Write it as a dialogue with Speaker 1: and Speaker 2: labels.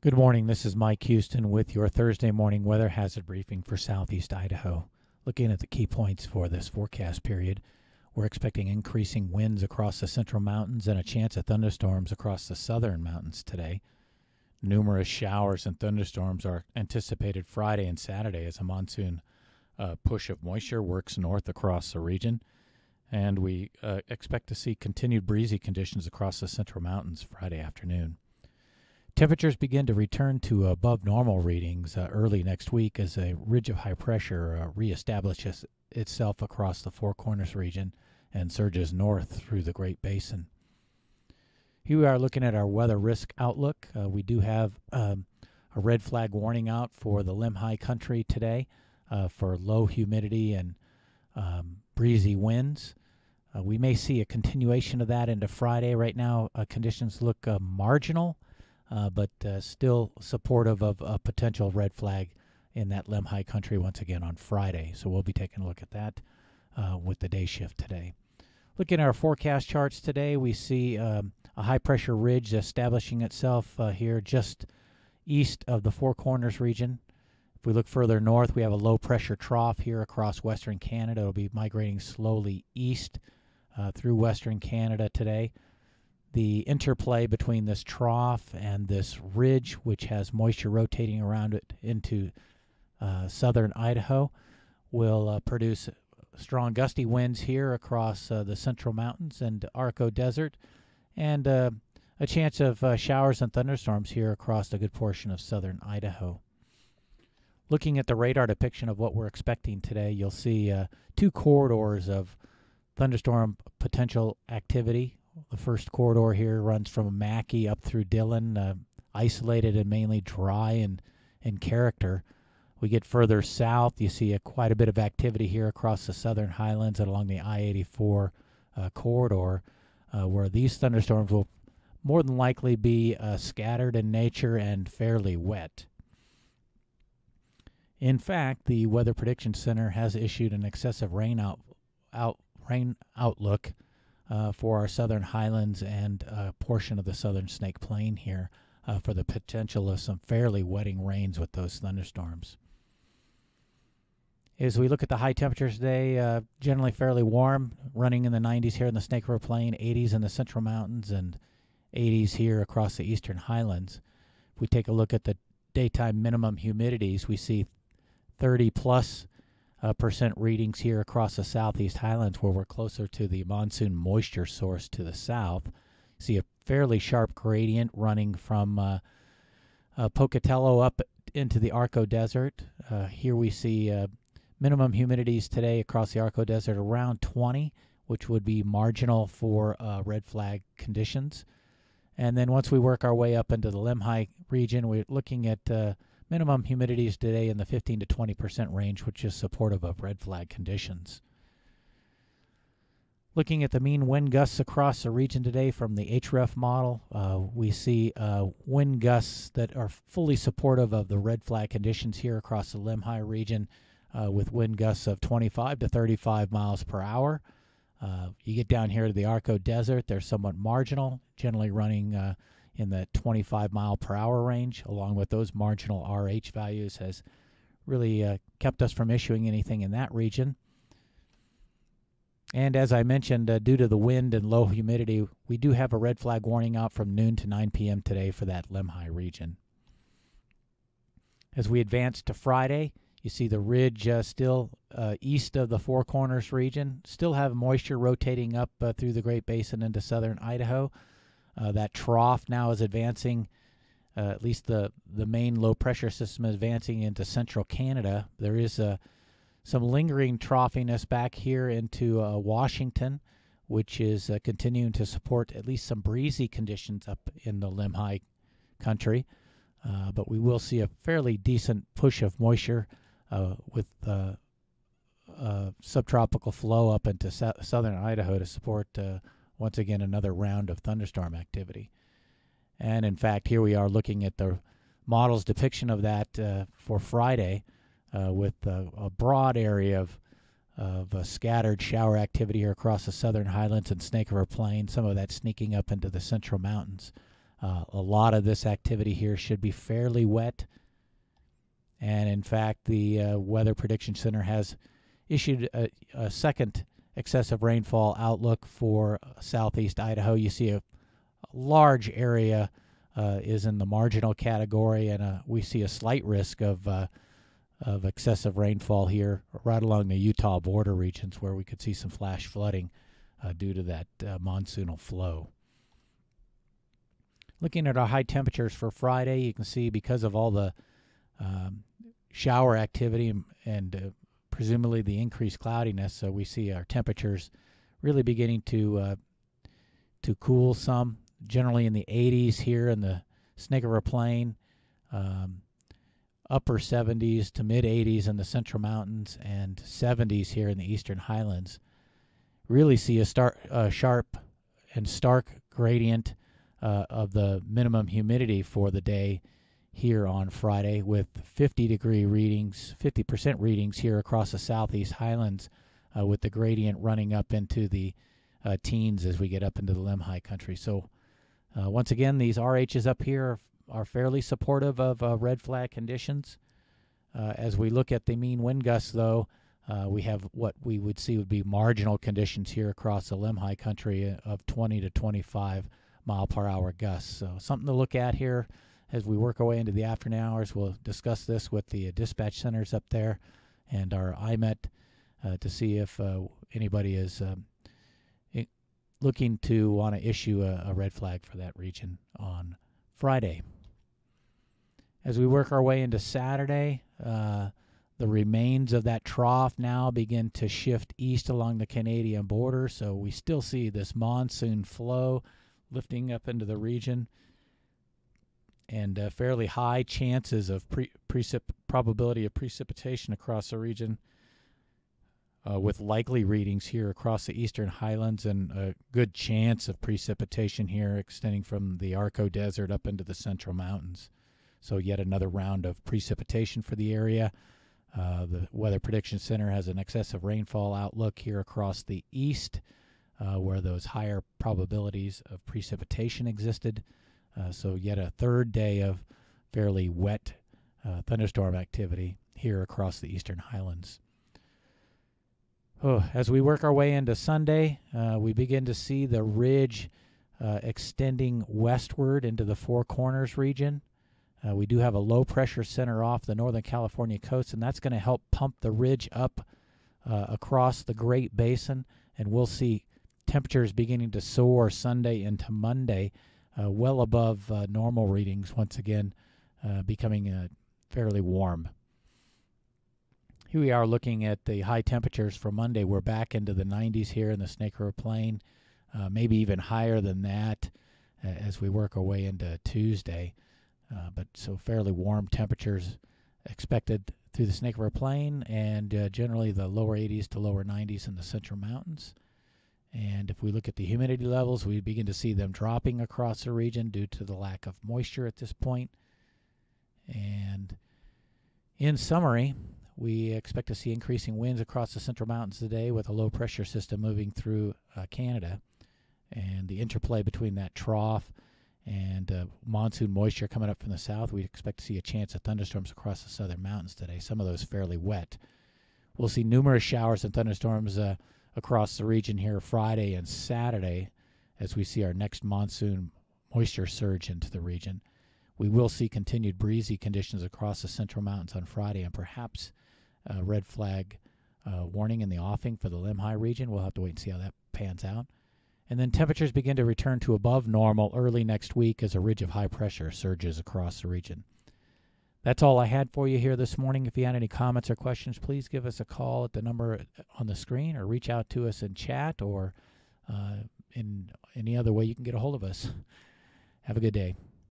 Speaker 1: Good morning, this is Mike Houston with your Thursday morning weather hazard briefing for southeast Idaho. Looking at the key points for this forecast period, we're expecting increasing winds across the central mountains and a chance of thunderstorms across the southern mountains today. Numerous showers and thunderstorms are anticipated Friday and Saturday as a monsoon push of moisture works north across the region. And we expect to see continued breezy conditions across the central mountains Friday afternoon. Temperatures begin to return to above normal readings early next week as a ridge of high pressure reestablishes itself across the Four Corners region and surges north through the Great Basin. Here we are looking at our weather risk outlook. We do have a red flag warning out for the Lemhi country today for low humidity and breezy winds. We may see a continuation of that into Friday. Right now, conditions look marginal. But still supportive of a potential red flag in that Lemhi country once again on Friday. So we'll be taking a look at that with the day shift today. Looking at our forecast charts today, we see a high-pressure ridge establishing itself here just east of the Four Corners region. If we look further north, we have a low-pressure trough here across western Canada. It'll be migrating slowly east through western Canada today. The interplay between this trough and this ridge, which has moisture rotating around it into southern Idaho, will produce strong gusty winds here across the central mountains and Arco Desert, and a chance of showers and thunderstorms here across a good portion of southern Idaho. Looking at the radar depiction of what we're expecting today, you'll see two corridors of thunderstorm potential activity. The first corridor here runs from Mackay up through Dillon, isolated and mainly dry in character. We get further south, you see quite a bit of activity here across the southern highlands and along the I-84 corridor, where these thunderstorms will more than likely be scattered in nature and fairly wet. In fact, the Weather Prediction Center has issued an excessive rain outlook for our southern highlands and a portion of the southern Snake Plain here for the potential of some fairly wetting rains with those thunderstorms. As we look at the high temperatures today, generally fairly warm, running in the 90s here in the Snake River Plain, 80s in the central mountains, and 80s here across the eastern highlands. If we take a look at the daytime minimum humidities, we see 30+ percent readings here across the southeast highlands where we're closer to the monsoon moisture source to the south. See a fairly sharp gradient running from Pocatello up into the Arco Desert. Here we see minimum humidities today across the Arco Desert around 20, which would be marginal for red flag conditions. And then once we work our way up into the Lemhi region, we're looking at minimum humidities today in the 15 to 20% range, which is supportive of red flag conditions. Looking at the mean wind gusts across the region today from the HREF model, we see wind gusts that are fully supportive of the red flag conditions here across the Lemhi region with wind gusts of 25 to 35 miles per hour. You get down here to the Arco Desert, they're somewhat marginal, generally running in the 25 mile per hour range, along with those marginal RH values, has really kept us from issuing anything in that region. And as I mentioned, due to the wind and low humidity, we do have a red flag warning out from noon to 9 p.m. today for that Lemhi region. As we advance to Friday, you see the ridge still east of the Four Corners region, still have moisture rotating up through the Great Basin into southern Idaho. That trough now is advancing, at least the main low-pressure system is advancing into central Canada. There is some lingering troughiness back here into Washington, which is continuing to support at least some breezy conditions up in the Lemhi country. But we will see a fairly decent push of moisture with subtropical flow up into southern Idaho to support once again another round of thunderstorm activity. And in fact, here we are looking at the model's depiction of that for Friday with a broad area of scattered shower activity here across the southern highlands and Snake River Plain, some of that sneaking up into the central mountains. A lot of this activity here should be fairly wet. And in fact, the Weather Prediction Center has issued a second excessive rainfall outlook for southeast Idaho. You see a large area is in the marginal category, and we see a slight risk of excessive rainfall here right along the Utah border regions, where we could see some flash flooding due to that monsoonal flow. Looking at our high temperatures for Friday, you can see because of all the shower activity and presumably the increased cloudiness, so we see our temperatures really beginning to cool some, generally in the 80s here in the Snake River Plain, upper 70s to mid 80s in the Central Mountains, and 70s here in the Eastern Highlands. Really see a sharp and stark gradient of the minimum humidity for the day here on Friday, with 50% readings here across the southeast highlands, with the gradient running up into the teens as we get up into the Lemhi country. So once again, these RHs up here are fairly supportive of red flag conditions. As we look at the mean wind gusts, though, we have what we would see would be marginal conditions here across the Lemhi country of 20 to 25 mile per hour gusts. So something to look at here as we work our way into the afternoon hours. We'll discuss this with the dispatch centers up there and our IMET to see if anybody is looking to want to issue a red flag for that region on Friday. As we work our way into Saturday, the remains of that trough now begin to shift east along the Canadian border, so we still see this monsoon flow lifting up into the region, and fairly high chances of probability of precipitation across the region, with likely readings here across the Eastern Highlands, and a good chance of precipitation here extending from the Arco Desert up into the Central Mountains. So yet another round of precipitation for the area. The Weather Prediction Center has an excessive rainfall outlook here across the east, where those higher probabilities of precipitation existed. So yet a third day of fairly wet thunderstorm activity here across the Eastern Highlands. As we work our way into Sunday, we begin to see the ridge extending westward into the Four Corners region. We do have a low pressure center off the Northern California coast, and that's going to help pump the ridge up across the Great Basin, and we'll see temperatures beginning to soar Sunday into Monday, well above normal readings, once again becoming fairly warm. Here we are looking at the high temperatures for Monday. We're back into the 90s here in the Snake River Plain, maybe even higher than that as we work our way into Tuesday. But so fairly warm temperatures expected through the Snake River Plain, and generally the lower 80s to lower 90s in the Central Mountains. And if we look at the humidity levels, we begin to see them dropping across the region due to the lack of moisture at this point. And in summary, we expect to see increasing winds across the Central Mountains today, with a low pressure system moving through Canada, and the interplay between that trough and monsoon moisture coming up from the south. We expect to see a chance of thunderstorms across the southern mountains today, some of those fairly wet. We'll see numerous showers and thunderstorms across the region here Friday and Saturday as we see our next monsoon moisture surge into the region. We will see continued breezy conditions across the Central Mountains on Friday, and perhaps a red flag warning in the offing for the Lemhi region. We'll have to wait and see how that pans out. And then temperatures begin to return to above normal early next week as a ridge of high pressure surges across the region. That's all I had for you here this morning. If you had any comments or questions, please give us a call at the number on the screen, or reach out to us in chat, or in any other way you can get a hold of us. Have a good day.